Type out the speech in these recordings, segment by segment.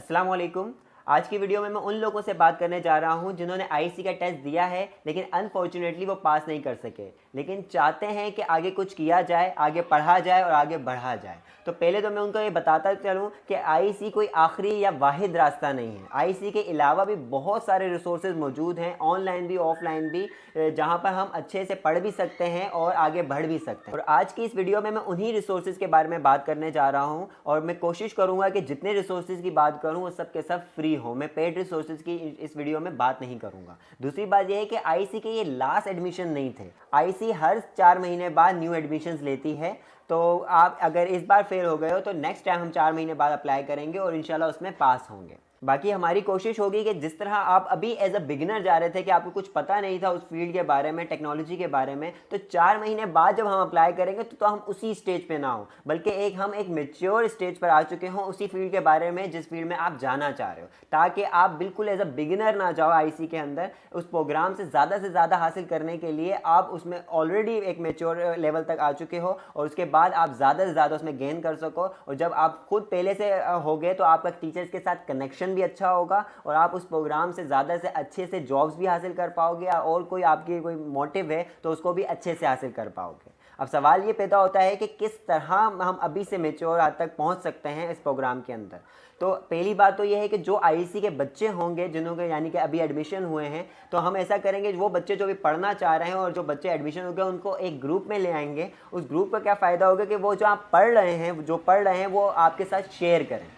अस्सलाम वालेकुम। आज की वीडियो में मैं उन लोगों से बात करने जा रहा हूं जिन्होंने आईसी का टेस्ट दिया है लेकिन अनफॉर्चुनेटली वो पास नहीं कर सके, लेकिन चाहते हैं कि आगे कुछ किया जाए, आगे पढ़ा जाए और आगे बढ़ा जाए। तो पहले तो मैं उनको ये बताता चलूं कि आईसी कोई आखिरी या वाहिद रास्ता नहीं है। आईसी के अलावा भी बहुत सारे रिसोर्सेज मौजूद हैं, ऑनलाइन भी ऑफलाइन भी, जहां पर हम अच्छे से पढ़ भी सकते हैं और आगे बढ़ भी सकते हैं। और आज की इस वीडियो में मैं उन्हीं रिसोर्सेज के बारे में बात करने जा रहा हूं और मैं कोशिश करूंगा कि जितने रिसोर्सेज की बात करूं वो सब के सब फ्री हो। मैं पेड रिसोर्सेज की इस वीडियो में बात नहीं करूंगा। दूसरी बात यह है कि आईसी के ये लास्ट एडमिशन नहीं थे। आईसी हर 4 महीने बाद न्यू एडमिशन्स लेती है, तो आप अगर इस बार फेल हो गए हो तो नेक्स्ट टाइम हम 4 महीने बाद अप्लाई करेंगे और इंशाल्लाह उसमें पास होंगे। बाकी हमारी कोशिश होगी कि जिस तरह आप अभी एज अ बिगिनर जा रहे थे कि आपको कुछ पता नहीं था उस फील्ड के बारे में, टेक्नोलॉजी के बारे में, तो 4 महीने बाद जब हम अप्लाई करेंगे तो हम उसी स्टेज पे ना हो, बल्कि हम एक मेच्योर स्टेज पर आ चुके हों उसी फील्ड के बारे में जिस फील्ड में आप जाना चाह रहे हो, ताकि आप बिल्कुल एज अ बिगिनर ना जाओ आईसी के अंदर। उस प्रोग्राम से ज़्यादा हासिल करने के लिए आप उसमें ऑलरेडी एक मेच्योर लेवल तक आ चुके हो और उसके बाद आप ज़्यादा से ज़्यादा उसमें गेन कर सको। और जब आप खुद पहले से हो गए तो आपका टीचर्स के साथ कनेक्शन भी अच्छा होगा और आप उस प्रोग्राम से ज़्यादा से अच्छे से जॉब्स भी हासिल कर पाओगे, और कोई आपकी कोई मोटिव है तो उसको भी अच्छे से हासिल कर पाओगे। अब सवाल ये पैदा होता है कि किस तरह हम अभी से मेच्योर तक पहुंच सकते हैं इस प्रोग्राम के अंदर। तो पहली बात तो ये है कि जो आईसी के बच्चे होंगे जिन्हों के यानी कि अभी एडमिशन हुए हैं, तो हम ऐसा करेंगे वो बच्चे जो भी पढ़ना चाह रहे हैं और जो बच्चे एडमिशन हो गए उनको एक ग्रुप में ले आएंगे। उस ग्रुप का क्या फ़ायदा होगा कि वो जो आप पढ़ रहे हैं वो आपके साथ शेयर करें।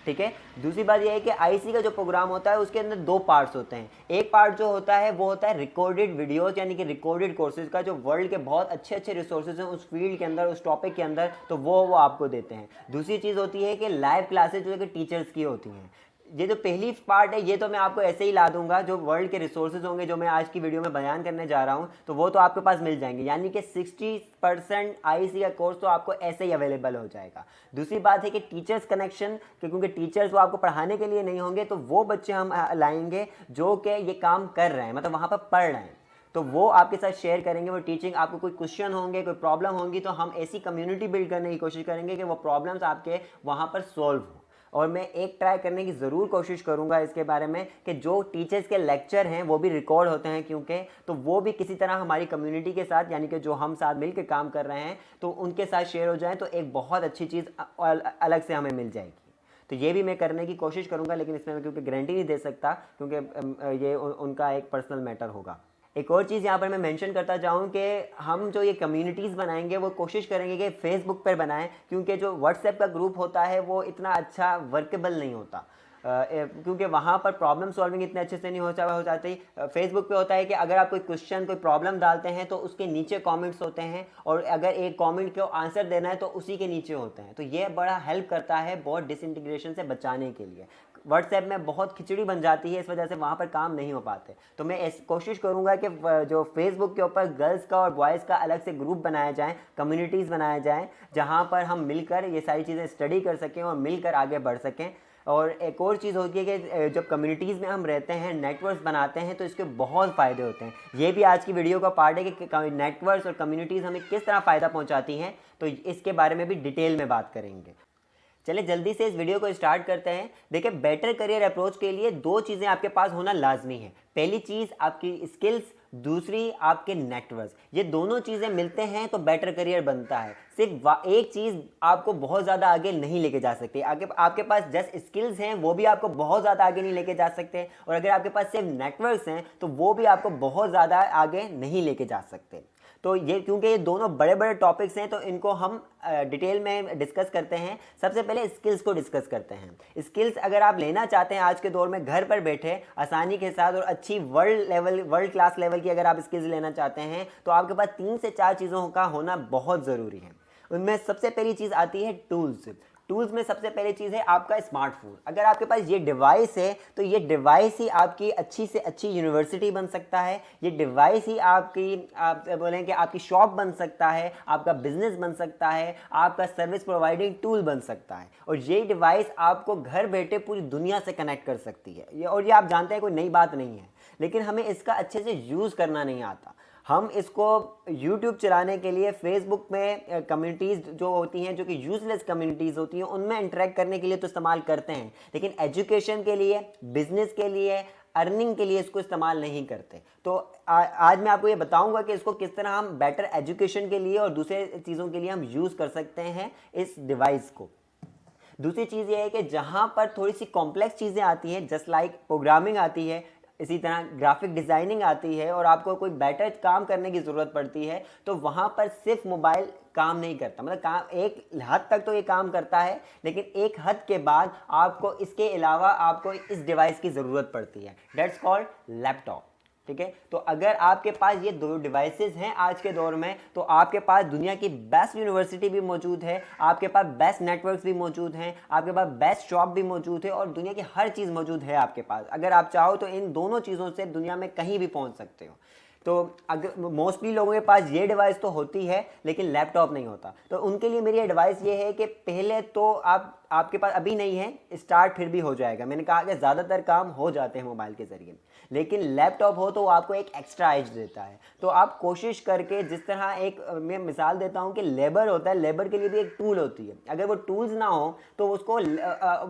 ठीक है। दूसरी बात यह है कि आईसी का जो प्रोग्राम होता है उसके अंदर 2 पार्ट्स होते हैं। एक पार्ट जो होता है वो होता है रिकॉर्डेड वीडियोस यानी कि रिकॉर्डेड कोर्सेज का, जो वर्ल्ड के बहुत अच्छे रिसोर्सेज हैं उस फील्ड के अंदर, उस टॉपिक के अंदर, तो वो आपको देते हैं। दूसरी चीज़ होती है कि लाइव क्लासेज जो कि टीचर्स की होती हैं। ये जो पहली पार्ट है ये तो मैं आपको ऐसे ही ला दूंगा, जो वर्ल्ड के रिसोर्सेज होंगे जो मैं आज की वीडियो में बयान करने जा रहा हूँ तो वो तो आपके पास मिल जाएंगे, यानी कि 60% आईसी का कोर्स तो आपको ऐसे ही अवेलेबल हो जाएगा। दूसरी बात है कि टीचर्स कनेक्शन, क्योंकि टीचर्स वो आपको पढ़ाने के लिए नहीं होंगे, तो वो बच्चे हम लाएंगे जो कि ये काम कर रहे हैं, मतलब वहाँ पर पढ़ रहे हैं, तो वो आपके साथ शेयर करेंगे वो टीचिंग। आपको कोई क्वेश्चन होंगे, कोई प्रॉब्लम होंगी, तो हम ऐसी कम्युनिटी बिल्ड करने की कोशिश करेंगे कि वो प्रॉब्लम्स आपके वहाँ पर सॉल्व हो। और मैं एक ट्राई करने की ज़रूर कोशिश करूंगा इसके बारे में कि जो टीचर्स के लेक्चर हैं वो भी रिकॉर्ड होते हैं, क्योंकि तो वो भी किसी तरह हमारी कम्युनिटी के साथ, यानी कि जो हम साथ मिलकर काम कर रहे हैं, तो उनके साथ शेयर हो जाए तो एक बहुत अच्छी चीज़ अलग से हमें मिल जाएगी। तो ये भी मैं करने की कोशिश करूंगा, लेकिन इसमें मैं क्योंकि गारंटी नहीं दे सकता, क्योंकि ये उनका एक पर्सनल मैटर होगा। एक और चीज़ यहाँ पर मैं मेंशन करता जाऊँ कि हम जो ये कम्युनिटीज़ बनाएंगे वो कोशिश करेंगे कि फेसबुक पर बनाएं, क्योंकि जो व्हाट्सएप का ग्रुप होता है वो इतना अच्छा वर्केबल नहीं होता, क्योंकि वहाँ पर प्रॉब्लम सॉल्विंग इतने अच्छे से नहीं हो जाती। फेसबुक पे होता है कि अगर आप कोई क्वेश्चन, कोई प्रॉब्लम डालते हैं तो उसके नीचे कमेंट्स होते हैं, और अगर एक कमेंट को आंसर देना है तो उसी के नीचे होते हैं। तो ये बड़ा हेल्प करता है बहुत डिसइंटीग्रेशन से बचाने के लिए। व्हाट्सएप में बहुत खिचड़ी बन जाती है, इस वजह से वहाँ पर काम नहीं हो पाते। तो मैं कोशिश करूँगा कि जो फेसबुक के ऊपर गर्ल्स का और बॉयज़ का अलग से ग्रुप बनाया जाए, कम्युनिटीज़ बनाया जाए, जहाँ पर हम मिलकर ये सारी चीज़ें स्टडी कर सकें और मिलकर आगे बढ़ सकें। और एक और चीज़ होती है कि जब कम्युनिटीज़ में हम रहते हैं, नेटवर्क्स बनाते हैं, तो इसके बहुत फ़ायदे होते हैं। ये भी आज की वीडियो का पार्ट है कि नेटवर्क्स और कम्युनिटीज़ हमें किस तरह फ़ायदा पहुंचाती हैं, तो इसके बारे में भी डिटेल में बात करेंगे। चलिए जल्दी से इस वीडियो को स्टार्ट करते हैं। देखिए, बेटर करियर अप्रोच के लिए 2 चीज़ें आपके पास होना लाजमी है। पहली चीज़ आपकी स्किल्स, दूसरी आपके नेटवर्क्स। ये दोनों चीज़ें मिलते हैं तो बेटर करियर बनता है। सिर्फ एक चीज़ आपको बहुत ज़्यादा आगे नहीं लेके जा सकती। आगे आपके पास जस्ट स्किल्स हैं वो भी आपको बहुत ज़्यादा आगे नहीं लेके जा सकते, और अगर आपके पास सिर्फ नेटवर्क्स हैं तो वो भी आपको बहुत ज़्यादा आगे नहीं लेके जा सकते। तो ये क्योंकि ये दोनों बड़े बड़े टॉपिक्स हैं तो इनको हम डिटेल में डिस्कस करते हैं। सबसे पहले स्किल्स को डिस्कस करते हैं। स्किल्स अगर आप लेना चाहते हैं आज के दौर में घर पर बैठे आसानी के साथ, और अच्छी वर्ल्ड क्लास लेवल की अगर आप स्किल्स लेना चाहते हैं, तो आपके पास 3 से 4 चीज़ों का होना बहुत ज़रूरी है। उनमें सबसे पहली चीज़ आती है टूल्स। टूल्स में सबसे पहली चीज़ है आपका स्मार्टफोन। अगर आपके पास ये डिवाइस है तो ये डिवाइस ही आपकी अच्छी से अच्छी यूनिवर्सिटी बन सकता है। ये डिवाइस ही आपकी, आप बोलें कि आपकी शॉप बन सकता है, आपका बिजनेस बन सकता है, आपका सर्विस प्रोवाइडिंग टूल बन सकता है। और ये डिवाइस आपको घर बैठे पूरी दुनिया से कनेक्ट कर सकती है। और ये आप जानते हैं कोई नई बात नहीं है, लेकिन हमें इसका अच्छे से यूज़ करना नहीं आता। हम इसको यूट्यूब चलाने के लिए फेसबुक में कम्युनिटीज़ जो होती हैं, जो कि यूजलेस कम्युनिटीज़ होती हैं, उनमें इंटरेक्ट करने के लिए तो इस्तेमाल करते हैं, लेकिन एजुकेशन के लिए, बिजनेस के लिए, अर्निंग के लिए इसको इस्तेमाल नहीं करते। तो आज मैं आपको ये बताऊंगा कि इसको किस तरह हम बेटर एजुकेशन के लिए और दूसरे चीज़ों के लिए हम यूज़ कर सकते हैं इस डिवाइस को। दूसरी चीज़ ये है कि जहाँ पर थोड़ी सी कॉम्प्लेक्स चीज़ें आती हैं, जस्ट लाइक प्रोग्रामिंग आती है, इसी तरह ग्राफिक डिज़ाइनिंग आती है, और आपको कोई बेटर काम करने की ज़रूरत पड़ती है, तो वहाँ पर सिर्फ मोबाइल काम नहीं करता। मतलब काम एक हद तक तो ये काम करता है, लेकिन एक हद के बाद आपको इसके अलावा आपको इस डिवाइस की ज़रूरत पड़ती है, डेट्स कॉल्ड लैपटॉप। ठीक है, तो अगर आपके पास ये दो डिवाइसेस हैं आज के दौर में, तो आपके पास दुनिया की बेस्ट यूनिवर्सिटी भी मौजूद है, आपके पास बेस्ट नेटवर्क्स भी मौजूद हैं, आपके पास बेस्ट शॉप भी मौजूद है, और दुनिया की हर चीज़ मौजूद है आपके पास। अगर आप चाहो तो इन दोनों चीज़ों से दुनिया में कहीं भी पहुंच सकते हो। तो अगर मोस्टली लोगों के पास ये डिवाइस तो होती है, लेकिन लैपटॉप नहीं होता, तो उनके लिए मेरी एडवाइस ये है कि पहले तो आपके पास अभी नहीं है, स्टार्ट फिर भी हो जाएगा। मैंने कहा कि ज़्यादातर काम हो जाते हैं मोबाइल के ज़रिए, लेकिन लैपटॉप हो तो वो आपको एक एक्स्ट्रा एज देता है। तो आप कोशिश करके, जिस तरह एक मैं मिसाल देता हूँ कि लेबर होता है, लेबर के लिए भी एक टूल होती है, अगर वो टूल्स ना हो तो उसको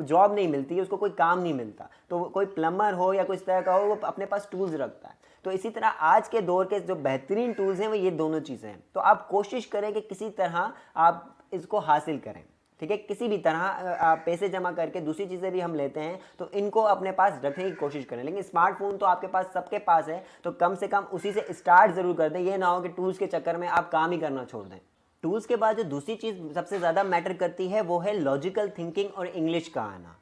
जॉब नहीं मिलती, उसको कोई काम नहीं मिलता। तो कोई प्लम्बर हो या कोई इस तरह का हो, वो अपने पास टूल्स रखता है। तो इसी तरह आज के दौर के जो बेहतरीन टूल्स हैं वो ये दोनों चीज़ें हैं। तो आप कोशिश करें कि किसी तरह आप इसको हासिल करें। ठीक है, किसी भी तरह आप पैसे जमा करके, दूसरी चीज़ें भी हम लेते हैं, तो इनको अपने पास रखने की कोशिश करें। लेकिन स्मार्टफोन तो आपके पास, सबके पास है, तो कम से कम उसी से स्टार्ट ज़रूर कर दें। ये ना हो कि टूल्स के चक्कर में आप काम ही करना छोड़ दें। टूल्स के बाद जो दूसरी चीज़ सबसे ज़्यादा मैटर करती है वो है लॉजिकल थिंकिंग और इंग्लिश का आना।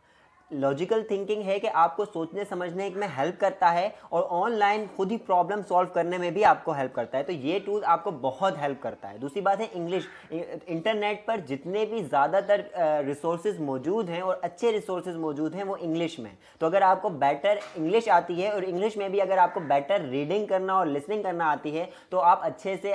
लॉजिकल थिंकिंग है कि आपको सोचने समझने में हेल्प करता है, और ऑनलाइन खुद ही प्रॉब्लम सॉल्व करने में भी आपको हेल्प करता है। तो ये टूल आपको बहुत हेल्प करता है। दूसरी बात है इंग्लिश। इंटरनेट पर जितने भी ज़्यादातर रिसोर्सेज मौजूद हैं और अच्छे रिसोर्सेज मौजूद हैं वो इंग्लिश में। तो अगर आपको बेटर इंग्लिश आती है, और इंग्लिश में भी अगर आपको बेटर रीडिंग करना और लिसनिंग करना आती है, तो आप अच्छी से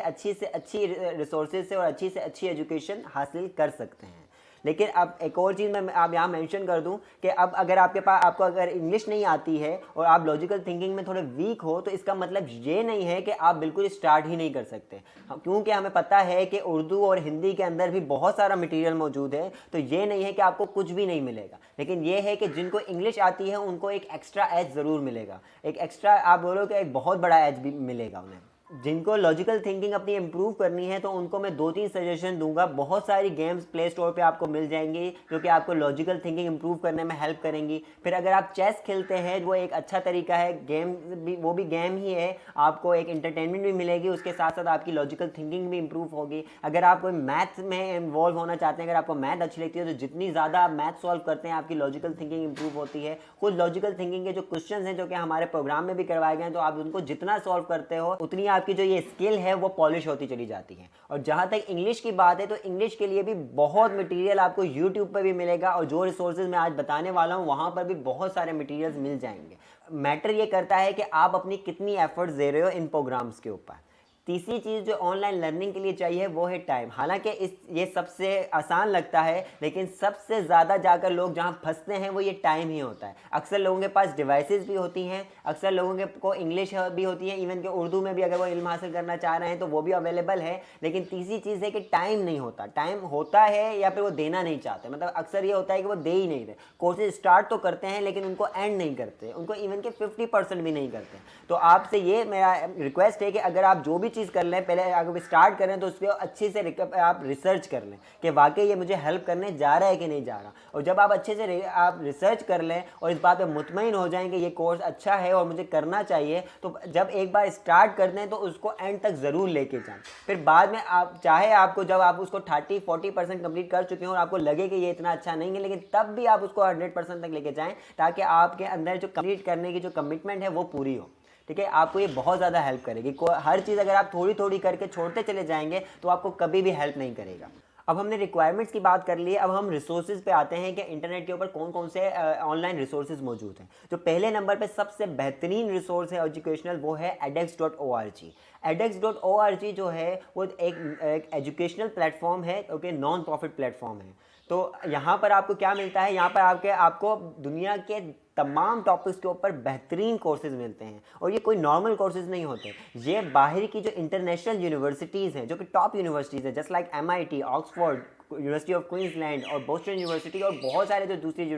अच्छी रिसोर्सेज से और अच्छी से अच्छी एजुकेशन हासिल कर सकते हैं। लेकिन अब एक और चीज़ मैं आप यहाँ मेंशन कर दूँ कि अब अगर आपको अगर इंग्लिश नहीं आती है और आप लॉजिकल थिंकिंग में थोड़े वीक हो, तो इसका मतलब ये नहीं है कि आप बिल्कुल स्टार्ट ही नहीं कर सकते, क्योंकि हमें पता है कि उर्दू और हिंदी के अंदर भी बहुत सारा मटेरियल मौजूद है। तो ये नहीं है कि आपको कुछ भी नहीं मिलेगा, लेकिन ये है कि जिनको इंग्लिश आती है उनको एक एक्स्ट्रा एज ज़रूर मिलेगा, एक एक्स्ट्रा, आप बोलो कि एक बहुत बड़ा एज भी मिलेगा उन्हें। जिनको लॉजिकल थिंकिंग अपनी इम्प्रूव करनी है, तो उनको मैं 2-3 सजेशन दूंगा। बहुत सारी गेम्स प्ले स्टोर पे आपको मिल जाएंगी जो कि आपको लॉजिकल थिंकिंग इम्प्रूव करने में हेल्प करेंगी। फिर अगर आप चेस खेलते हैं, वो एक अच्छा तरीका है, गेम भी, वो भी गेम ही है, आपको एक एंटरटेनमेंट भी मिलेगी, उसके साथ साथ आपकी लॉजिकल थिंकिंग भी इम्प्रूव होगी। अगर आप कोई मैथ्स में इन्वॉल्व होना चाहते हैं, अगर आपको मैथ अच्छी लगती है, तो जितनी ज़्यादा आप मैथ सॉल्व करते हैं, आपकी लॉजिकल थिंकिंग इम्प्रूव होती है। कुछ लॉजिकल थिंकिंग के जो क्वेश्चन हैं, जो कि हमारे प्रोग्राम में भी करवाए गए हैं, तो आप उनको जितना सॉल्व करते हो, उतनी आपकी जो ये स्किल है वो पॉलिश होती चली जाती है। और जहां तक इंग्लिश की बात है, तो इंग्लिश के लिए भी बहुत मटेरियल आपको यूट्यूब पर भी मिलेगा, और जो रिसोर्सेज मैं आज बताने वाला हूं वहां पर भी बहुत सारे मटेरियल्स मिल जाएंगे। मैटर ये करता है कि आप अपनी कितनी एफर्ट्स दे रहे हो इन प्रोग्राम्स के ऊपर। तीसरी चीज़ जो ऑनलाइन लर्निंग के लिए चाहिए वो है टाइम। हालांकि ये सबसे आसान लगता है, लेकिन सबसे ज़्यादा जाकर लोग जहां फंसते हैं वो ये टाइम ही होता है। अक्सर लोगों के पास डिवाइसेस भी होती हैं, अक्सर लोगों के को इंग्लिश भी होती है, इवन कि उर्दू में भी अगर वो इल्म हासिल करना चाह रहे हैं तो वो भी अवेलेबल है। लेकिन तीसरी चीज़ है कि टाइम नहीं होता। टाइम होता है या फिर वो देना नहीं चाहते। मतलब अक्सर ये होता है कि वो दे ही नहीं रहे, कोर्सेज स्टार्ट तो करते हैं लेकिन उनको एंड नहीं करते, उनको इवन के 50% भी नहीं करते। तो आपसे ये मेरा रिक्वेस्ट है कि अगर आप जो भी चीज़ कर लें, पहले अगर स्टार्ट करें तो उसको अच्छे से आप रिसर्च कर लें कि वाकई ये मुझे हेल्प करने जा रहा है कि नहीं जा रहा। और जब आप अच्छे से आप रिसर्च कर लें और इस बात पे मुतमईन हो जाएं कि ये कोर्स अच्छा है और मुझे करना चाहिए, तो जब एक बार स्टार्ट कर दें तो उसको एंड तक ज़रूर लेके जाएं। फिर बाद में आप चाहे आपको, जब आप उसको 30-40% कंप्लीट कर चुके हैं और आपको लगे कि ये इतना अच्छा नहीं है, लेकिन तब भी आप उसको 100% तक लेके जाएं, ताकि आपके अंदर जो कंप्लीट करने की जो कमिटमेंट है वो पूरी हो। ठीक है, आपको ये बहुत ज़्यादा हेल्प करेगी। हर चीज़ अगर आप थोड़ी थोड़ी करके छोड़ते चले जाएंगे तो आपको कभी भी हेल्प नहीं करेगा। अब हमने रिक्वायरमेंट्स की बात कर ली है, अब हम रिसोर्सेज पे आते हैं कि इंटरनेट के ऊपर कौन कौन से ऑनलाइन रिसोर्सेज मौजूद हैं। जो पहले नंबर पे सबसे बेहतरीन रिसोर्स है एजुकेशनल, वो है edX.org। edX.org जो है वो एक एजुकेशनल प्लेटफॉर्म है, ओके, नॉन प्रॉफिट प्लेटफॉर्म है। तो यहाँ पर आपको क्या मिलता है, यहाँ पर आपको दुनिया के तमाम टॉपिक्स के ऊपर बेहतरीन कोर्सेज मिलते हैं। और ये कोई नॉर्मल कोर्सेज नहीं होते, ये बाहर की जो इंटरनेशनल यूनिवर्सिटीज़ हैं, जो कि टॉप यूनिवर्सिटीज़ हैं, just like MIT, Oxford, university of Queensland और बोस्टन यूनिवर्सिटी और बहुत सारे जो दूसरी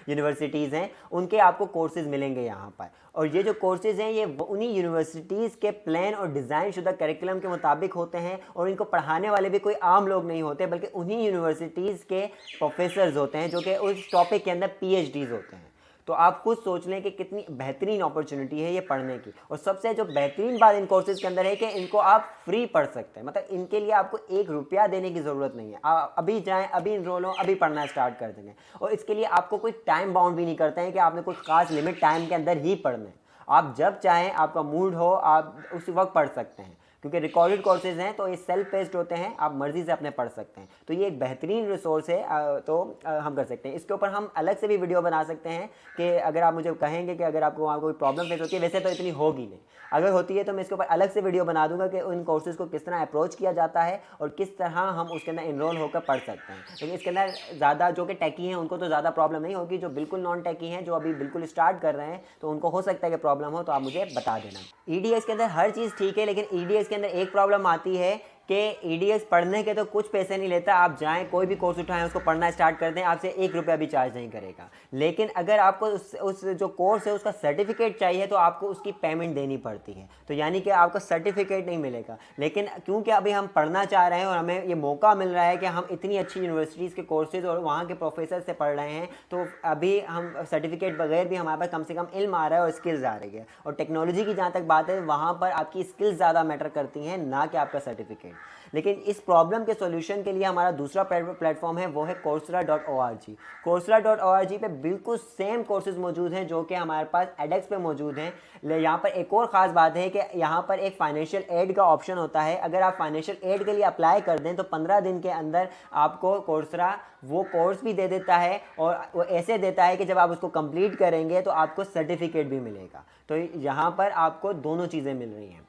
यूनिवर्सिटीज़ हैं, उनके आपको कोर्सेज मिलेंगे यहाँ पर। और ये जो कोर्सेज हैं ये उन्हीं यूनिवर्सिटीज़ के प्लान और डिज़ाइन शुदा करिकुलम के मुताबिक होते हैं, और इनको पढ़ाने वाले भी कोई आम लोग नहीं होते, बल्कि उन्हीं यूनिवर्सिटीज़ के प्रोफेसर्स होते हैं जो कि उस टॉपिक के अंदर PhDs होते हैं। तो आप खुद सोच लें कि कितनी बेहतरीन अपॉर्चुनिटी है ये पढ़ने की। और सबसे जो बेहतरीन बात इन कोर्सेज के अंदर है कि इनको आप फ्री पढ़ सकते हैं, मतलब इनके लिए आपको 1 रुपया देने की ज़रूरत नहीं है। आप अभी जाएं, अभी इनरोल हो, अभी पढ़ना स्टार्ट कर देंगे। और इसके लिए आपको कोई टाइम बाउंड भी नहीं करते हैं कि आपने कोई ख़ास लिमिट टाइम के अंदर ही पढ़ना है। आप जब चाहें, आपका मूड हो, आप उसी वक्त पढ़ सकते हैं, क्योंकि रिकॉर्डेड कोर्सेज हैं तो ये सेल्फ पेस्ड होते हैं, आप मर्जी से अपने पढ़ सकते हैं। तो ये एक बेहतरीन रिसोर्स है, तो हम कर सकते हैं। इसके ऊपर हम अलग से भी वीडियो बना सकते हैं कि अगर आप मुझे कहेंगे कि अगर आपको वहाँ कोई प्रॉब्लम फेस होती है, वैसे तो इतनी होगी नहीं, अगर होती है तो मैं इसके ऊपर अलग से वीडियो बना दूंगा कि उन कोर्सेज़ को किस तरह अप्रोच किया जाता है और किस तरह हम उसके अंदर इनरोल होकर पढ़ सकते हैं। लेकिन इसके अंदर ज़्यादा जो कि टेकी हैं उनको तो ज़्यादा प्रॉब्लम नहीं होगी, जो बिल्कुल नॉन टेकी हैं, जो अभी बिल्कुल स्टार्ट कर रहे हैं, तो उनको हो सकता है कि प्रॉब्लम हो, तो आप मुझे बता देना। EDX के अंदर हर चीज़ ठीक है, लेकिन EDX के अंदर एक प्रॉब्लम आती है कि EDX पढ़ने के तो कुछ पैसे नहीं लेता। आप जाएं, कोई भी कोर्स उठाएं, उसको पढ़ना स्टार्ट कर दें, आपसे 1 रुपया भी चार्ज नहीं करेगा। लेकिन अगर आपको उस जो कोर्स है उसका सर्टिफिकेट चाहिए तो आपको उसकी पेमेंट देनी पड़ती है, तो यानी कि आपको सर्टिफिकेट नहीं मिलेगा। लेकिन क्योंकि अभी हम पढ़ना चाह रहे हैं और हमें ये मौका मिल रहा है कि हम इतनी अच्छी यूनिवर्सिटीज़ के कोर्सेज़ और वहाँ के प्रोफेसर से पढ़ रहे हैं, तो अभी हम सर्टिफिकेट बगैर भी हमारे पास कम से कम इल्म आ रहा है और स्किल्स आ रही है। और टेक्नोलॉजी की जहाँ तक बात है, वहाँ पर आपकी स्किल्स ज़्यादा मैटर करती हैं, ना कि आपका सर्टिफिकेट। लेकिन इस प्रॉब्लम के सॉल्यूशन के लिए हमारा दूसरा प्लेटफॉर्म है, वो है coursera.org। coursera.org पे बिल्कुल सेम कोर्सेज मौजूद हैं जो कि हमारे पास edX पे मौजूद हैं। यहाँ पर एक और ख़ास बात है कि यहाँ पर एक फाइनेंशियल एड का ऑप्शन होता है। अगर आप फाइनेंशियल एड के लिए अप्लाई कर दें तो 15 दिन के अंदर आपको coursera वो कोर्स भी दे देता है, और वो ऐसे देता है कि जब आप उसको कंप्लीट करेंगे तो आपको सर्टिफिकेट भी मिलेगा। तो यहाँ पर आपको दोनों चीज़ें मिल रही हैं।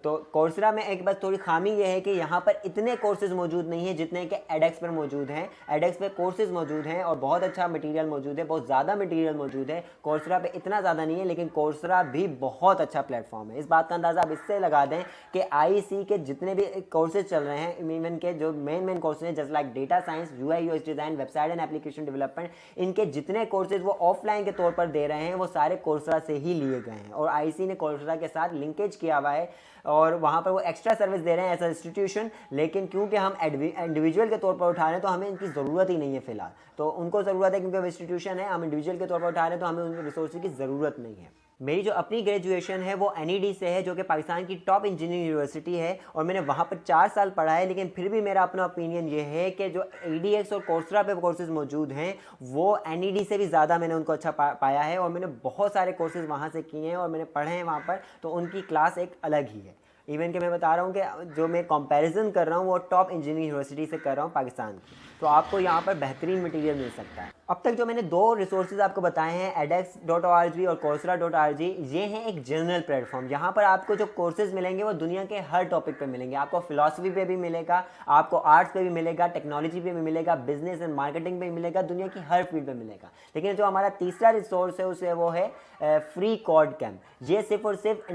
तो coursera में एक बस थोड़ी खामी ये है कि यहाँ पर इतने कोर्सेज मौजूद नहीं है जितने कि edX पर मौजूद हैं। edX पे कोर्सेज मौजूद हैं और बहुत अच्छा मटेरियल मौजूद है, बहुत ज़्यादा मटेरियल मौजूद है। coursera पे इतना ज़्यादा नहीं है, लेकिन coursera भी बहुत अच्छा प्लेटफॉर्म है। इस बात का अंदाज़ा आप इससे लगा दें कि IEC के जितने भी कोर्सेज चल रहे हैं, इवन के जो मेन कोर्सेज हैं, just like data science, UI UX design, website and application development, इनके जितने कोर्सेज वो ऑफलाइन के तौर पर दे रहे हैं, वो सारे coursera से ही लिए गए हैं। और IEC ने coursera के साथ लिंकेज किया हुआ है और वहाँ पर वो एक्स्ट्रा सर्विस दे रहे हैं एज अ इंस्टीट्यूशन। लेकिन क्योंकि हम इंडिविजुअल के तौर पर उठा रहे हैं तो हमें इनकी ज़रूरत ही नहीं है फ़िलहाल। तो उनको ज़रूरत है क्योंकि वो इंस्टीट्यूशन है, हम इंडिविजुअल के तौर पर उठा रहे हैं तो हमें उन रिसोर्स की ज़रूरत नहीं है। मेरी जो अपनी ग्रेजुएशन है वो NED से है, जो कि पाकिस्तान की टॉप इंजीनियरिंग यूनिवर्सिटी है, और मैंने वहाँ पर 4 साल पढ़ा है। लेकिन फिर भी मेरा अपना ओपिनियन ये है कि जो EDX और coursera पे कोर्सेज मौजूद हैं वो NED से भी ज़्यादा मैंने उनको अच्छा पाया है, और मैंने बहुत सारे कोर्सेज वहाँ से किए हैं और मैंने पढ़े हैं वहाँ पर, तो उनकी क्लास एक अलग ही है। इवन कि मैं बता रहा हूँ कि जो मैं कंपैरिजन कर रहा हूँ वो टॉप इंजीनियरिंग यूनिवर्सिटी से कर रहा हूँ पाकिस्तान की, तो आपको यहाँ पर बेहतरीन मटेरियल मिल सकता है। अब तक जो मैंने 2 रिसोर्सेज आपको बताए हैं, edX.org और coursera.org, ये हैं एक जनरल प्लेटफॉर्म। यहाँ पर आपको जो कोर्सेज मिलेंगे वो दुनिया के हर टॉपिक पे मिलेंगे। आपको फिलॉसफी पे भी मिलेगा, आपको आर्ट्स पे भी मिलेगा, टेक्नोलॉजी पे भी मिलेगा, बिजनेस एंड मार्केटिंग पे भी मिलेगा, दुनिया की हर फील्ड पे मिलेगा। लेकिन जो हमारा तीसरा रिसोर्स है उसे वो है फ्री कोड कैम्प। ये सिर्फ और सिर्फ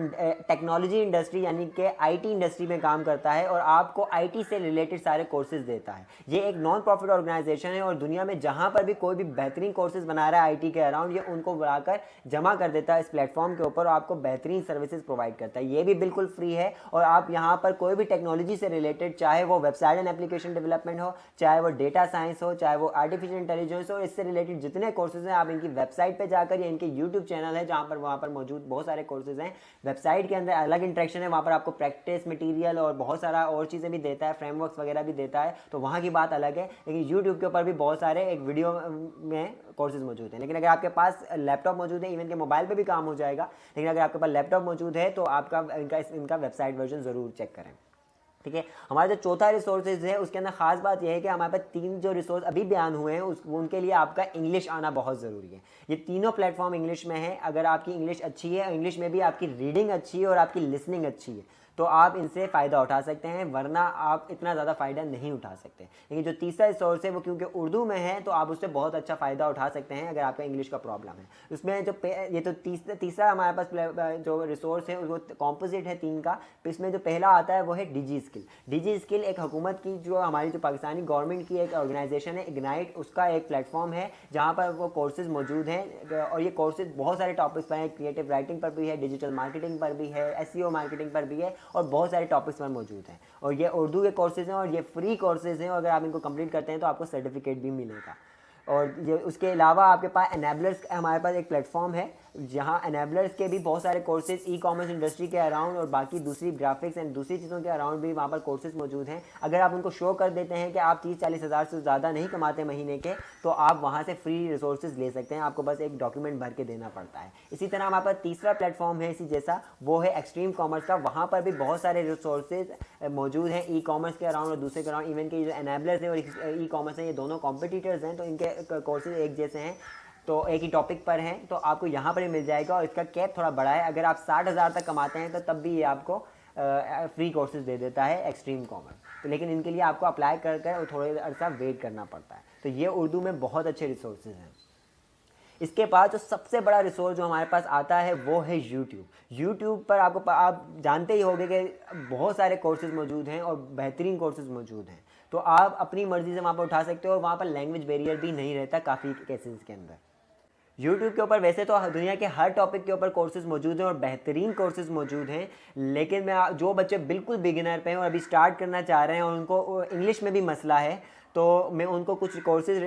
टेक्नोलॉजी इंडस्ट्री यानी कि IT इंडस्ट्री में काम करता है और आपको IT से रिलेटेड सारे कोर्सेज देता है। ये एक नॉन प्रॉफिट ऑर्गेनाइजेशन है और दुनिया में जहाँ पर भी कोई भी बेहतरीन कोर्सेज बना रहा है IT के अराउंड, ये उनको बुलाकर जमा कर देता है इस प्लेटफॉर्म के ऊपर और आपको बेहतरीन सर्विसेज प्रोवाइड करता है। ये भी बिल्कुल फ्री है और आप यहाँ पर कोई भी टेक्नोलॉजी से रिलेटेड, चाहे वो वेबसाइट एंड एप्लीकेशन डेवलपमेंट हो, चाहे वो डेटा साइंस हो, चाहे वो आर्टिफिशियल इंटेलिजेंस हो, इससे रिलेटेड जितने कोर्सेज हैं आप इनकी वेबसाइट पर जाकर या इनके यूट्यूब चैनल है जहाँ पर वहाँ पर मौजूद बहुत सारे कोर्सेज हैं। वेबसाइट के अंदर अलग इंटरेक्शन है, वहाँ पर आपको प्रैक्टिस मटीरियल और बहुत सारा और चीज़ें भी देता है, फ्रेमवर्क्स वगैरह भी देता है, तो वहाँ की बात अलग है। लेकिन यूट्यूब के ऊपर भी बहुत सारे एक वीडियो में कोर्सेज मौजूद हैं। लेकिन अगर आपके पास लैपटॉप मौजूद है, इवन के मोबाइल पे भी काम हो जाएगा, लेकिन अगर आपके पास लैपटॉप मौजूद है तो आपका इनका वेबसाइट वर्जन ज़रूर चेक करें। ठीक है, हमारा जो चौथा रिसोर्सेज है उसके अंदर खास बात यह है कि हमारे पास 3 जो रिसोर्स अभी बयान हुए हैं उनके लिए आपका इंग्लिश आना बहुत ज़रूरी है। ये तीनों प्लेटफॉर्म इंग्लिश में है। अगर आपकी इंग्लिश अच्छी है, इंग्लिश में भी आपकी रीडिंग अच्छी है और आपकी लिसनिंग अच्छी है, तो आप इनसे फ़ायदा उठा सकते हैं, वरना आप इतना ज़्यादा फ़ायदा नहीं उठा सकते। लेकिन जो तीसरा रिसोर्स है वो क्योंकि उर्दू में है तो आप उससे बहुत अच्छा फ़ायदा उठा सकते हैं अगर आपका इंग्लिश का प्रॉब्लम है। उसमें जो ये तो तीसरा हमारे पास जो रिसोर्स है वो कॉम्पोजिट है 3 का। इसमें जो पहला आता है वो है डिजी स्किल। डिजी स्किल एक हुकूमत की जो हमारी जो पाकिस्तानी गवर्नमेंट की एक ऑर्गेनाइजेशन है इग्नाइट, उसका एक प्लेटफॉर्म है जहाँ पर वो कोर्सेज मौजूद हैं और ये कोर्सेज बहुत सारे टॉपिक्स पर हैं। क्रिएटिव राइटिंग पर भी है, डिजिटल मार्केटिंग पर भी है, एसईओ मार्केटिंग पर भी है और बहुत सारे टॉपिक्स पर मौजूद हैं। और ये उर्दू के कोर्सेज हैं और ये फ्री कोर्सेज हैं और अगर आप इनको कंप्लीट करते हैं तो आपको सर्टिफिकेट भी मिलेगा। और ये उसके अलावा आपके पास एनेबलर्स, हमारे पास एक प्लेटफॉर्म है जहाँ एनेबलर्स के भी बहुत सारे कोर्सेज ई कॉमर्स इंडस्ट्री के अराउंड और बाकी दूसरी ग्राफिक्स एंड दूसरी चीज़ों के अराउंड भी वहाँ पर कोर्सेज मौजूद हैं। अगर आप उनको शो कर देते हैं कि आप 30-40 हज़ार से ज़्यादा नहीं कमाते महीने के, तो आप वहाँ से फ्री रिसोर्सेज ले सकते हैं, आपको बस एक डॉक्यूमेंट भर के देना पड़ता है। इसी तरह हमारे पास तीसरा प्लेटफॉर्म है इसी जैसा, वो है एक्सट्रीम कॉमर्स का। वहाँ पर भी बहुत सारे रिसोर्सेज मौजूद हैं ई कॉमर्स के अराउंड और दूसरे के अराउंड। इवन के जो एनेबलर्स हैं और ई कॉमर्स हैं ये दोनों कॉम्पिटिटर्स हैं, तो इनके कोर्सेज एक जैसे हैं, तो एक ही टॉपिक पर हैं, तो आपको यहाँ पर ही मिल जाएगा। और इसका कैप थोड़ा बड़ा है, अगर आप 60 हज़ार तक कमाते हैं तो तब भी ये आपको फ्री कोर्सेज दे देता है एक्सट्रीम कॉमर्स। तो लेकिन इनके लिए आपको अप्लाई कर कर और थोड़े अर्सा वेट करना पड़ता है। तो ये उर्दू में बहुत अच्छे रिसोर्सेज हैं। इसके बाद जो सबसे बड़ा रिसोर्स जो हमारे पास आता है वो है यूट्यूब। यूट्यूब पर आप जानते ही होंगे कि बहुत सारे कोर्सेज मौजूद हैं और बेहतरीन कोर्सेज मौजूद हैं, तो आप अपनी मर्ज़ी से वहाँ पर उठा सकते हो और वहाँ पर लैंग्वेज बैरियर भी नहीं रहता काफ़ी केसेस के अंदर। यूट्यूब के ऊपर वैसे तो दुनिया के हर टॉपिक के ऊपर कोर्सेज मौजूद हैं और बेहतरीन कोर्सेज मौजूद हैं, लेकिन मैं जो बच्चे बिल्कुल बिगिनर पे हैं और अभी स्टार्ट करना चाह रहे हैं और उनको इंग्लिश में भी मसला है, तो मैं उनको कुछ कोर्सेज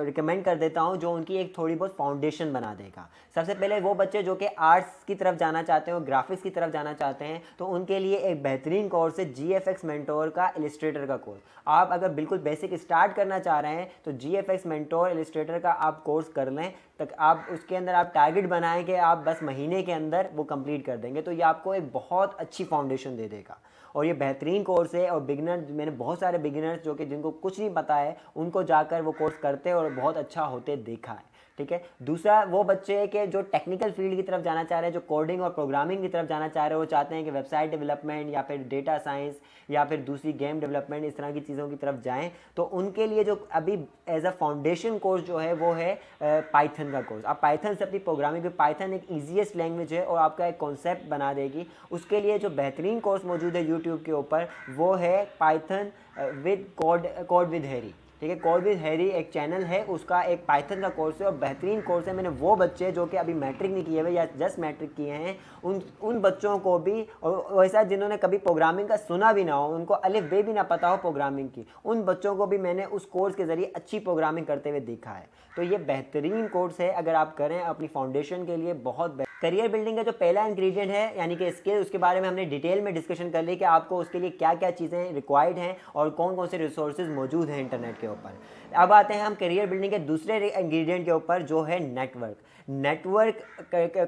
रिकमेंड कर देता हूं जो उनकी एक थोड़ी बहुत फाउंडेशन बना देगा। सबसे पहले वो बच्चे जो कि आर्ट्स की तरफ जाना चाहते हैं और ग्राफिक्स की तरफ जाना चाहते हैं, तो उनके लिए एक बेहतरीन कोर्स है GFX मेंटोर का इलस्ट्रेटर का कोर्स। आप अगर बिल्कुल बेसिक स्टार्ट करना चाह रहे हैं तो GFX मेंटोर इलस्ट्रेटर का आप कोर्स कर लें, तक आप उसके अंदर आप टारगेट बनाएं कि आप बस महीने के अंदर वो कंप्लीट कर देंगे, तो ये आपको एक बहुत अच्छी फाउंडेशन दे देगा। और ये बेहतरीन कोर्स है और बिगिनर, मैंने बहुत सारे बिगिनर्स जो कि जिनको कुछ नहीं पता है उनको जाकर वो कोर्स करते और बहुत अच्छा होते देखा है। ठीक है। दूसरा वो बच्चे के जो टेक्निकल फील्ड की तरफ जाना चाह रहे हैं, जो कोडिंग और प्रोग्रामिंग की तरफ जाना चाह रहे हैं, वो चाहते हैं कि वेबसाइट डेवलपमेंट या फिर डेटा साइंस या फिर दूसरी गेम डेवलपमेंट इस तरह की चीज़ों की तरफ जाएं, तो उनके लिए जो अभी एज अ फाउंडेशन कोर्स जो है वो है पाइथन का कोर्स। आप पाइथन से अपनी प्रोग्रामिंग, पाइथन एक ईजीएस्ट लैंग्वेज है और आपका एक कॉन्सेप्ट बना देगी। उसके लिए जो बेहतरीन कोर्स मौजूद है यूट्यूब के ऊपर वो है Python with code with Harry. ठीक है, कोड विद हैरी एक चैनल है, उसका एक पाइथन का कोर्स है और बेहतरीन कोर्स है। मैंने वो बच्चे जो कि अभी मैट्रिक नहीं किए हुए या जस्ट मैट्रिक किए हैं उन बच्चों को भी, और वैसा जिन्होंने कभी प्रोग्रामिंग का सुना भी ना हो, उनको अलिफ बे भी ना पता हो प्रोग्रामिंग की, उन बच्चों को भी मैंने उस कोर्स के ज़रिए अच्छी प्रोग्रामिंग करते हुए देखा है। तो ये बेहतरीन कोर्स है, अगर आप करें अपनी फाउंडेशन के लिए बहुत। करियर बिल्डिंग का जो पहला इंग्रेडिएंट है यानी कि स्किल, उसके बारे में हमने डिटेल में डिस्कशन कर ली कि आपको उसके लिए क्या क्या चीज़ें रिक्वायर्ड हैं और कौन कौन से रिसोर्सेज मौजूद हैं इंटरनेट के ऊपर। अब आते हैं हम करियर बिल्डिंग के दूसरे इंग्रेडिएंट के ऊपर जो है नेटवर्क।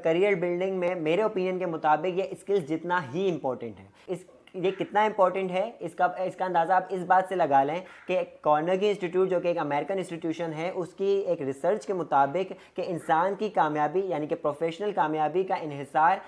करियर बिल्डिंग में मेरे ओपिनियन के मुताबिक ये स्किल्स जितना ही इम्पोर्टेंट है। ये कितना इंपॉर्टेंट है इसका अंदाज़ा आप इस बात से लगा लें कि कार्नेगी इंस्टीट्यूट जो कि एक अमेरिकन इंस्टीट्यूशन है, उसकी एक रिसर्च के मुताबिक कि इंसान की कामयाबी यानी कि प्रोफेशनल कामयाबी का इन्हिसार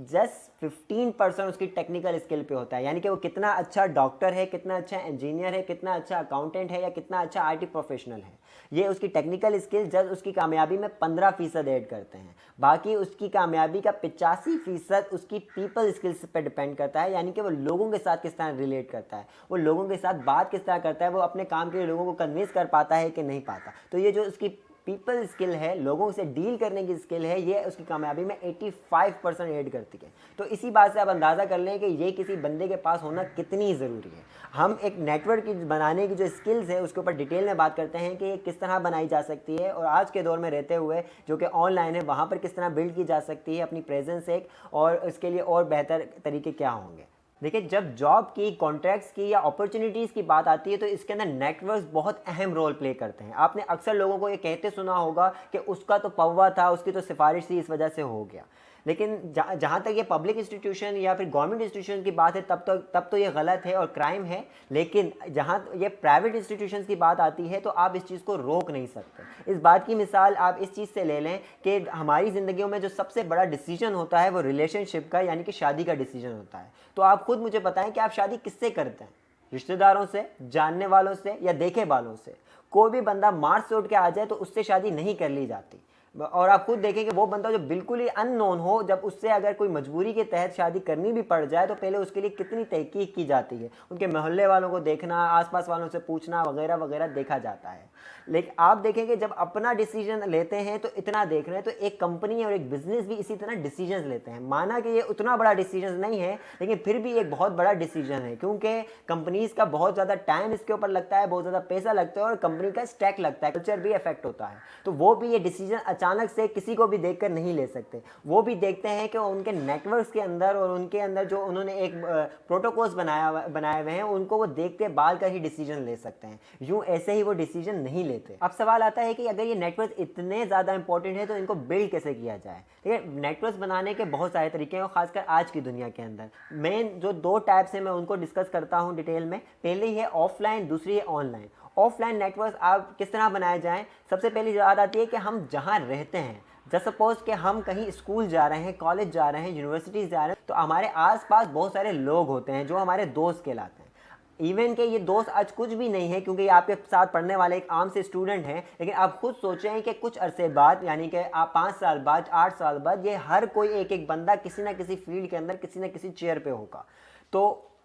जस्ट 15% उसकी टेक्निकल स्किल पे होता है। यानी कि वो कितना अच्छा डॉक्टर है, कितना अच्छा इंजीनियर है, कितना अच्छा अकाउंटेंट है या कितना अच्छा IT प्रोफेशनल है, ये उसकी टेक्निकल स्किल जस्ट उसकी कामयाबी में 15% ऐड करते हैं। बाकी उसकी कामयाबी का 85% उसकी पीपल स्किल्स पर डिपेंड करता है, यानी कि वो लोगों के साथ किस तरह रिलेट करता है, वो लोगों के साथ बात किस तरह करता है, वो अपने काम के लिए लोगों को कन्विंस कर पाता है कि नहीं पाता। तो ये जो उसकी पीपल स्किल है, लोगों से डील करने की स्किल है, ये उसकी कामयाबी में 85% ऐड करती है। तो इसी बात से आप अंदाज़ा कर लें कि ये किसी बंदे के पास होना कितनी ज़रूरी है। हम एक नेटवर्क की बनाने की जो स्किल्स है उसके ऊपर डिटेल में बात करते हैं कि ये किस तरह बनाई जा सकती है और आज के दौर में रहते हुए जो कि ऑनलाइन है वहाँ पर किस तरह बिल्ड की जा सकती है अपनी प्रेजेंस एक, और इसके लिए और बेहतर तरीके क्या होंगे। देखिए, जब जॉब की, कॉन्ट्रैक्ट्स की या अपॉर्चुनिटीज़ की बात आती है तो इसके अंदर नेटवर्क्स बहुत अहम रोल प्ले करते हैं। आपने अक्सर लोगों को ये कहते सुना होगा कि उसका तो पौवा था, उसकी तो सिफारिश थी, इस वजह से हो गया। लेकिन जहाँ तक ये पब्लिक इंस्टीट्यूशन या फिर गवर्नमेंट इंस्टीट्यूशन की बात है तब तो ये गलत है और क्राइम है। लेकिन जहाँ ये प्राइवेट इंस्टीट्यूशन की बात आती है तो आप इस चीज़ को रोक नहीं सकते। इस बात की मिसाल आप इस चीज़ से ले लें कि हमारी ज़िंदगियों में जो सबसे बड़ा डिसीजन होता है वो रिलेशनशिप का यानी कि शादी का डिसीजन होता है। तो आप खुद मुझे बताएं कि आप शादी किससे करते हैं, रिश्तेदारों से, जानने वालों से या देखे वालों से। कोई भी बंदा मार्च से उठ के आ जाए तो उससे शादी नहीं कर ली जाती। और आप खुद देखें कि वो बंदा जो बिल्कुल ही अननोन हो, जब उससे अगर कोई मजबूरी के तहत शादी करनी भी पड़ जाए तो पहले उसके लिए कितनी तहकीक की जाती है, उनके मोहल्ले वालों को देखना, आसपास वालों से पूछना वगैरह वगैरह देखा जाता है। लेकिन आप देखेंगे जब अपना डिसीजन लेते हैं तो इतना देख रहे हैं, तो एक कंपनी और एक बिजनेस भी इसी तरह डिसीजन लेते हैं। माना कि ये उतना बड़ा डिसीजन नहीं है लेकिन फिर भी एक बहुत बड़ा डिसीजन है, क्योंकि कंपनीज का बहुत ज़्यादा टाइम इसके ऊपर लगता है, बहुत ज़्यादा पैसा लगता है और कंपनी का स्टैक लगता है, कल्चर भी इफेक्ट होता है। तो वो भी ये डिसीजन अचानक से किसी को भी देखकर नहीं ले सकते। वो भी देखते हैं कि उनके नेटवर्क्स के अंदर और उनके अंदर जो उन्होंने एक प्रोटोकॉल्स बनाए हुए हैं उनको वो देख के बाल का ही डिसीजन ले सकते हैं। यूँ ऐसे ही वो डिसीजन नहीं लेते। अब सवाल आता है कि अगर ये नेटवर्क इतने ज़्यादा इंपॉर्टेंट है तो इनको बिल्ड कैसे किया जाए। देखिए, नेटवर्क बनाने के बहुत सारे तरीके हैं और ख़ासकर आज की दुनिया के अंदर मेन जो दो टाइप्स हैं मैं उनको डिस्कस करता हूँ डिटेल में। पहले ही है ऑफलाइन, दूसरी है ऑनलाइन। ऑफलाइन नेटवर्क आप किस तरह बनाए जाएँ। सबसे पहली बात आती है कि हम जहाँ रहते हैं, जस्ट सपोज कि हम कहीं स्कूल जा रहे हैं, कॉलेज जा रहे हैं, यूनिवर्सिटीज़ जा रहे हैं, तो हमारे आसपास बहुत सारे लोग होते हैं जो हमारे दोस्त कहलाते हैं। इवन के ये दोस्त आज कुछ भी नहीं है क्योंकि आपके साथ पढ़ने वाले एक आम से स्टूडेंट हैं, लेकिन आप खुद सोचें कि कुछ अरसे बाद यानी कि आप 5 साल बाद, 8 साल बाद ये हर कोई एक एक बंदा किसी ना किसी फील्ड के अंदर किसी ना किसी चेयर पे होगा। तो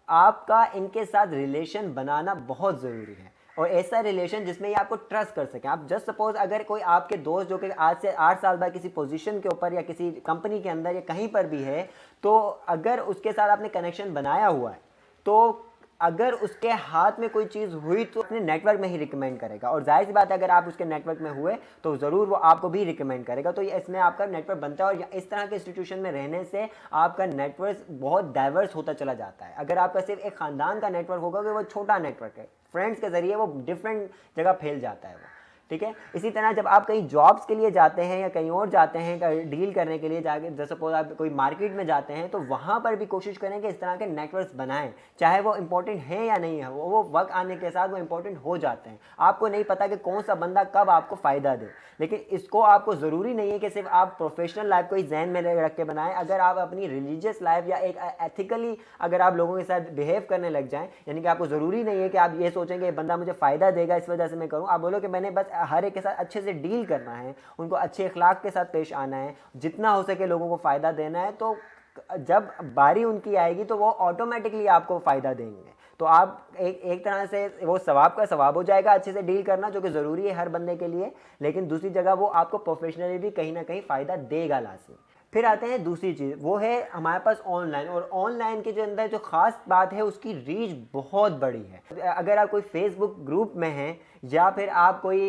आपका इनके साथ रिलेशन बनाना बहुत ज़रूरी है और ऐसा रिलेशन जिसमें ये आपको ट्रस्ट कर सकें। आप जस्ट सपोज अगर कोई आपके दोस्त जो कि आज से 8 साल बाद किसी पोजीशन के ऊपर या किसी कंपनी के अंदर या कहीं पर भी है, तो अगर उसके साथ आपने कनेक्शन बनाया हुआ है तो अगर उसके हाथ में कोई चीज़ हुई तो अपने नेटवर्क में ही रिकमेंड करेगा। और जाहिर सी बात है अगर आप उसके नेटवर्क में हुए तो ज़रूर वो आपको भी रिकमेंड करेगा। तो ये इसमें आपका नेटवर्क बनता है और इस तरह के इंस्टीट्यूशन में रहने से आपका नेटवर्क बहुत डाइवर्स होता चला जाता है। अगर आपका सिर्फ एक ख़ानदान का नेटवर्क होगा कि वो छोटा नेटवर्क है, फ्रेंड्स के ज़रिए वो डिफरेंट जगह फैल जाता है वो, ठीक है। इसी तरह जब आप कहीं जॉब्स के लिए जाते हैं या कहीं और जाते हैं डील करने के लिए जाके, जैसे सपोज आप कोई मार्केट में जाते हैं तो वहाँ पर भी कोशिश करें कि इस तरह के नेटवर्क्स बनाएं, चाहे वो इंपॉर्टेंट है या नहीं है, वो वक्त आने के साथ वो इंपॉर्टेंट हो जाते हैं। आपको नहीं पता कि कौन सा बंदा कब आपको फ़ायदा दे, लेकिन इसको आपको ज़रूरी नहीं है कि सिर्फ आप प्रोफेशनल लाइफ को ही जहन में रख के बनाएं। अगर आप अपनी रिलीजियस लाइफ या एक एथिकली अगर आप लोगों के साथ बिहेव करने लग जाएँ, यानी कि आपको ज़रूरी नहीं है कि आप ये सोचें कि ये बंदा मुझे फ़ायदा देगा इस वजह से मैं करूँ। आप बोलो कि मैंने बस हर एक के साथ अच्छे से डील करना है, उनको अच्छे अखलाक के साथ पेश आना है, जितना हो सके लोगों को फ़ायदा देना है। तो जब बारी उनकी आएगी तो वो ऑटोमेटिकली आपको फ़ायदा देंगे। तो आप एक तरह से वो सवाब का सवाब हो जाएगा अच्छे से डील करना, जो कि ज़रूरी है हर बंदे के लिए, लेकिन दूसरी जगह वो आपको प्रोफेशनली भी कहीं ना कहीं फ़ायदा देगा लाजमी। फिर आते हैं दूसरी चीज़, वो है हमारे पास ऑनलाइन। और ऑनलाइन के जो अंदर जो ख़ास बात है उसकी रीच बहुत बड़ी है। अगर आप कोई फेसबुक ग्रुप में हैं या फिर आप कोई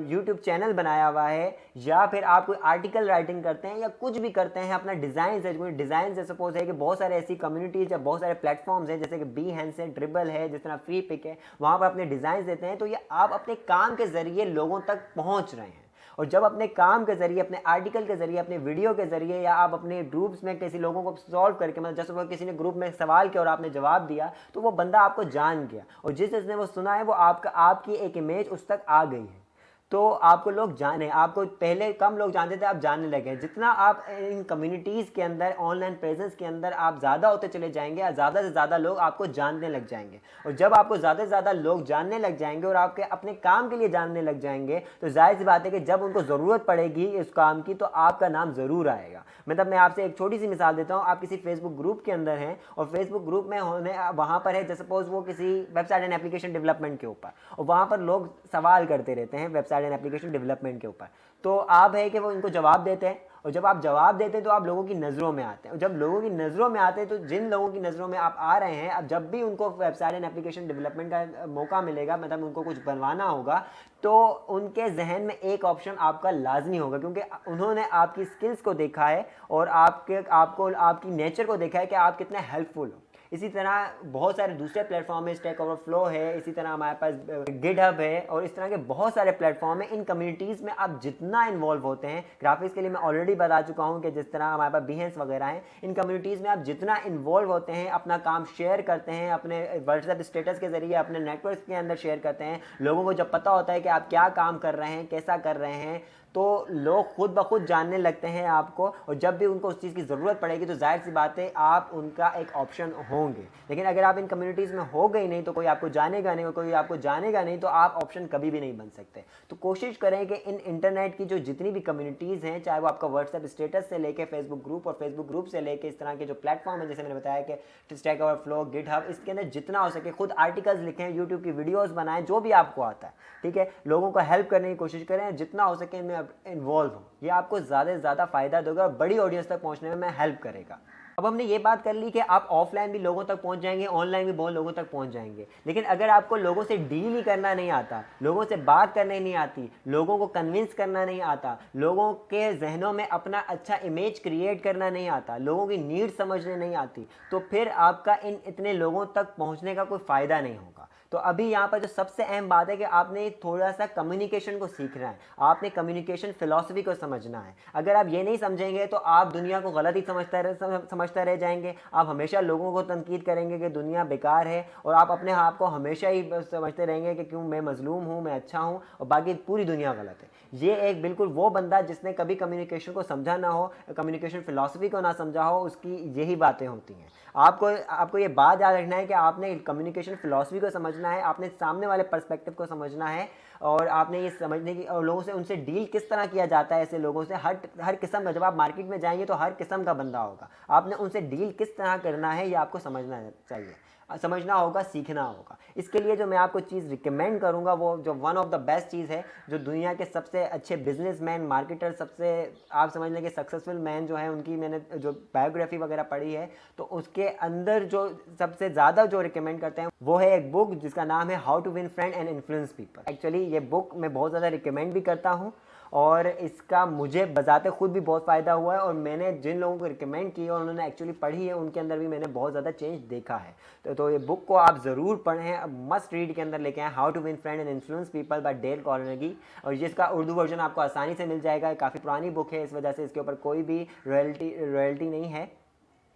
यूट्यूब चैनल बनाया हुआ है या फिर आप कोई आर्टिकल राइटिंग करते हैं या कुछ भी करते हैं, अपना डिज़ाइन है, कोई डिज़ाइन से सपोज है कि बहुत सारे ऐसी कम्युनिटीज़ या बहुत सारे प्लेटफॉर्म्स हैं जैसे कि Behance है, Dribbble है, जिस तरह फ्री पिक है, वहाँ पर अपने डिज़ाइन देते हैं। तो ये आप अपने काम के ज़रिए लोगों तक पहुँच रहे हैं। और जब अपने काम के ज़रिए, अपने आर्टिकल के ज़रिए, अपने वीडियो के ज़रिए या आप अपने ग्रुप्स में किसी लोगों को सॉल्व करके, मतलब जैसे वो किसी ने ग्रुप में सवाल किया और आपने जवाब दिया तो वो बंदा आपको जान गया और जिसने वो सुना है वो आपकी एक इमेज उस तक आ गई है। तो आपको लोग जाने, आपको पहले कम लोग जानते थे, आप जानने लगे। जितना आप इन कम्युनिटीज़ के अंदर, ऑनलाइन प्रेजेंस के अंदर आप ज़्यादा होते चले जाएंगे, ज़्यादा से ज़्यादा लोग आपको जानने लग जाएंगे। और जब आपको ज़्यादा से ज़्यादा लोग जानने लग जाएंगे और आपके अपने काम के लिए जानने लग जाएंगे तो जाहिर सी बात है कि जब उनको ज़रूरत पड़ेगी इस काम की तो आपका नाम ज़रूर आएगा। मतलब मैं आपसे एक छोटी सी मिसाल देता हूँ। आप किसी फेसबुक ग्रुप के अंदर हैं और फेसबुक ग्रुप में होने वहाँ पर है, जैसे सपोज वो किसी वेबसाइट एंड एप्लीकेशन डेवलपमेंट के ऊपर, और वहाँ पर लोग सवाल करते रहते हैं वेबसाइट एंड एप्लीकेशन डेवलपमेंट के ऊपर। तो आप है कि वो उनको जवाब देते हैं और जब आप जवाब देते हैं तो आप लोगों की नज़रों में आते हैं। और जब लोगों की नज़रों में आते हैं तो जिन लोगों की नज़रों में आप आ रहे हैं, अब जब भी उनको वेबसाइट एंड एप्लीकेशन डेवलपमेंट का मौका मिलेगा, मतलब उनको कुछ बनवाना होगा, तो उनके जहन में एक ऑप्शन आपका लाजमी होगा, क्योंकि उन्होंने आपकी स्किल्स को देखा है और आपकी नेचर को देखा है कि आप कितने हेल्पफुल हो। इसी तरह बहुत सारे दूसरे प्लेटफॉर्म है, स्टैक ओवरफ्लो है, इसी तरह हमारे पास गिटहब है और इस तरह के बहुत सारे प्लेटफॉर्म है। इन कम्युनिटीज़ में आप जितना इन्वॉल्व होते हैं, ग्राफिक्स के लिए मैं ऑलरेडी बता चुका हूँ कि जिस तरह हमारे पास Behance वगैरह हैं, इन कम्युनिटीज़ में आप जितना इन्वॉल्व होते हैं, अपना काम शेयर करते हैं, अपने व्हाट्सएप स्टेटस के जरिए अपने नेटवर्क के अंदर शेयर करते हैं, लोगों को जब पता होता है कि आप क्या काम कर रहे हैं, कैसा कर रहे हैं, तो लोग खुद ब खुद जानने लगते हैं आपको, और जब भी उनको उस चीज़ की ज़रूरत पड़ेगी तो जाहिर सी बात है आप उनका एक ऑप्शन होंगे। लेकिन अगर आप इन कम्युनिटीज़ में हो गई नहीं तो कोई आपको जानेगा नहीं, और कोई आपको जानेगा नहीं तो आप ऑप्शन कभी भी नहीं बन सकते। तो कोशिश करें कि इन इंटरनेट की जो जितनी भी कम्युनिटीज़ हैं, चाहे वो आपका व्हाट्सएप स्टेटस से लेके फेसबुक ग्रुप और फेसबुक ग्रुप से लेके इस तरह के जो प्लेटफॉर्म है, जैसे मैंने बताया कि स्टैक ओवरफ्लो, गिटहब, इसके अंदर जितना हो सके खुद आर्टिकल्स लिखें, यूट्यूब की वीडियोज़ बनाएं, जो भी आपको आता है, ठीक है, लोगों को हेल्प करने की कोशिश करें, जितना हो सके इनमें इन्वॉल्व हो। ये आपको ज़्यादा से ज़्यादा फ़ायदा देगा और बड़ी ऑडियंस तक पहुंचने में हेल्प करेगा। अब हमने ये बात कर ली कि आप ऑफलाइन भी लोगों तक पहुंच जाएंगे, ऑनलाइन भी बहुत लोगों तक पहुंच जाएंगे, लेकिन अगर आपको लोगों से डील ही करना नहीं आता, लोगों से बात करने नहीं आती, लोगों को कन्विंस करना नहीं आता, लोगों के जहनों में अपना अच्छा इमेज क्रिएट करना नहीं आता, लोगों की नीड समझने नहीं आती, तो फिर आपका इन इतने लोगों तक पहुँचने का कोई फ़ायदा नहीं होगा। तो अभी यहाँ पर जो सबसे अहम बात है कि आपने थोड़ा सा कम्युनिकेशन को सीखना है, आपने कम्युनिकेशन फिलॉसफी को समझना है। अगर आप ये नहीं समझेंगे तो आप दुनिया को गलत ही समझता रह जाएंगे, आप हमेशा लोगों को तनकीद करेंगे कि दुनिया बेकार है, और आप अपने आप को हमेशा ही समझते रहेंगे कि क्यों मैं मजलूम हूँ, मैं अच्छा हूँ और बाकी पूरी दुनिया गलत है। ये एक बिल्कुल वो बंदा जिसने कभी कम्युनिकेशन को समझा ना हो, कम्युनिकेशन फिलॉसफी को ना समझा हो, उसकी यही बातें होती हैं। आपको ये बात याद रखना है कि आपने कम्युनिकेशन फिलॉसफी को समझना है, आपने सामने वाले पर्सपेक्टिव को समझना है, और आपने ये समझने की, और लोगों से उनसे डील किस तरह किया जाता है। ऐसे लोगों से हर किस्म का, जब आप मार्केट में जाएंगे तो हर किस्म का बंदा होगा, आपने उनसे डील किस तरह करना है ये आपको समझना चाहिए, समझना होगा, सीखना होगा। इसके लिए जो मैं आपको चीज़ रिकमेंड करूंगा, वो जो वन ऑफ द बेस्ट चीज़ है, जो दुनिया के सबसे अच्छे बिजनेसमैन, मार्केटर, सबसे आप समझ लें कि सक्सेसफुल मैन जो है, उनकी मैंने जो बायोग्राफी वगैरह पढ़ी है, तो उसके अंदर जो सबसे ज़्यादा जो रिकमेंड करते हैं वो है एक बुक जिसका नाम है how to win friend and influence people. Actually ये बुक मैं बहुत ज़्यादा रिकमेंड भी करता हूँ, और इसका मुझे बजाते खुद भी बहुत फ़ायदा हुआ है, और मैंने जिन लोगों को रिकमेंड की और उन्होंने एक्चुअली पढ़ी है, उनके अंदर भी मैंने बहुत ज़्यादा चेंज देखा है। तो ये बुक को आप ज़रूर पढ़ें, मस्ट रीड के अंदर लेके आएँ, how to win friend and influence people by Dale Carnegie, और जिसका उर्दू वर्जन आपको आसानी से मिल जाएगा। काफ़ी पुरानी बुक है, इस वजह से इसके ऊपर कोई भी रॉयल्टी नहीं है,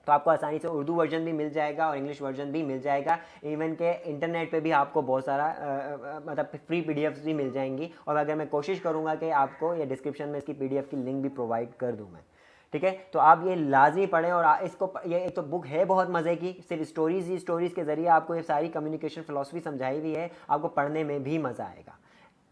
तो आपको आसानी से उर्दू वर्जन भी मिल जाएगा और इंग्लिश वर्जन भी मिल जाएगा। इवन के इंटरनेट पे भी आपको बहुत सारा मतलब फ्री पीडीएफ्स भी मिल जाएंगी, और अगर मैं कोशिश करूँगा कि आपको ये डिस्क्रिप्शन में इसकी पीडीएफ की लिंक भी प्रोवाइड कर दूँ मैं, ठीक है। तो आप ये लाजमी पढ़ें, और इसको ये एक तो बुक है बहुत मज़े की, सिर्फ स्टोरीज़ के ज़रिए आपको ये सारी कम्युनिकेशन फिलॉसफी समझाई हुई है, आपको पढ़ने में भी मज़ा आएगा।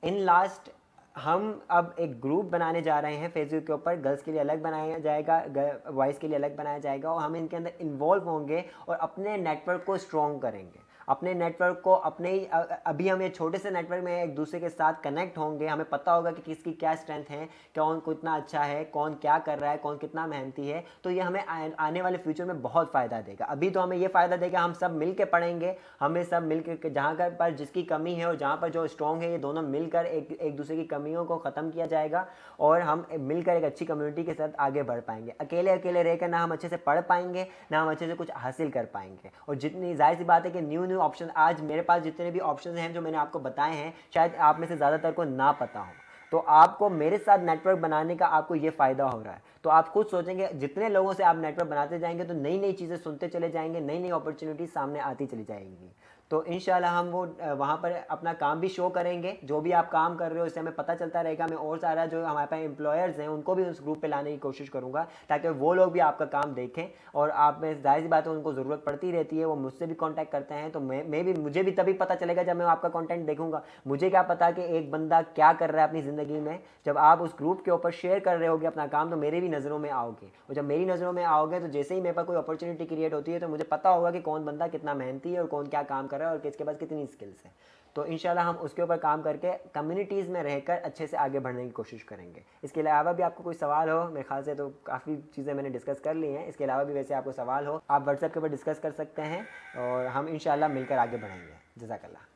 इन लास्ट हम अब एक ग्रुप बनाने जा रहे हैं फेसबुक के ऊपर, गर्ल्स के लिए अलग बनाया जाएगा, बॉयज़ के लिए अलग बनाया जाएगा, और हम इनके अंदर इन्वॉल्व होंगे और अपने नेटवर्क को स्ट्रॉन्ग करेंगे, अपने नेटवर्क को अपने ही अभी हम ये छोटे से नेटवर्क में एक दूसरे के साथ कनेक्ट होंगे, हमें पता होगा कि किसकी क्या स्ट्रेंथ है, कौन कितना अच्छा है, कौन क्या कर रहा है, कौन कितना मेहनती है, तो ये हमें आने वाले फ्यूचर में बहुत फ़ायदा देगा। अभी तो हमें ये फ़ायदा देगा, हम सब मिल के पढ़ेंगे, हमें सब मिल के जहाँ पर जिसकी कमी है और जहाँ पर जो स्ट्रॉन्ग है, ये दोनों मिलकर एक दूसरे की कमियों को ख़त्म किया जाएगा, और हम मिलकर एक अच्छी कम्युनिटी के साथ आगे बढ़ पाएंगे। अकेले अकेले रहकर ना हम अच्छे से पढ़ पाएंगे, ना हम अच्छे से कुछ हासिल कर पाएंगे, और जितनी जाहिर सी बात है कि न्यू ऑप्शन, आज मेरे पास जितने भी ऑप्शन हैं जो मैंने आपको बताए हैं, शायद आप में से ज़्यादातर को ना पता हो, तो आपको मेरे साथ नेटवर्क बनाने का आपको ये फ़ायदा हो रहा है। तो आप खुद सोचेंगे, जितने लोगों से आप नेटवर्क बनाते जाएंगे तो नई नई चीज़ें सुनते चले जाएंगे, नई नई अपॉर्चुनिटी सामने आती चली जाएंगी। तो इंशाल्लाह हम वो वहाँ पर अपना काम भी शो करेंगे, जो भी आप काम कर रहे हो इससे हमें पता चलता रहेगा। मैं और सारा जो हमारे पास एम्प्लॉयर्स हैं उनको भी उस ग्रुप पे लाने की कोशिश करूँगा, ताकि वो लोग भी आपका काम देखें, और आप में जाहिर सी बात है उनको ज़रूरत पड़ती रहती है, वो मुझसे भी कॉन्टैक्ट करते हैं, तो मुझे भी तभी पता चलेगा जब मैं आपका कॉन्टेंट देखूँगा। मुझे क्या पता कि एक बंदा क्या कर रहा है अपनी ज़िंदगी में। जब आप उस ग्रुप के ऊपर शेयर कर रहे होगे अपना काम, तो मेरे भी नज़रों में आओगे, और जब मेरी नज़रों में आओगे तो जैसे ही मेरे पास कोई अपॉर्चुनिटी क्रिएट होती है तो मुझे पता होगा कि कौन बंदा कितना मेहनती है और कौन क्या काम कर रहा है और किसके पास कितनी स्किल्स है। तो इंशाल्लाह हम उसके ऊपर काम करके कम्युनिटीज़ में रहकर अच्छे से आगे बढ़ने की कोशिश करेंगे। इसके अलावा भी आपको कोई सवाल हो, मेरे ख्याल से तो काफ़ी चीज़ें मैंने डिस्कस कर ली हैं, इसके अलावा भी वैसे आपको सवाल हो आप व्हाट्सएप के ऊपर डिस्कस कर सकते हैं, और हम इंशाल्लाह मिलकर आगे बढ़ेंगे। जज़ाकल्लाह।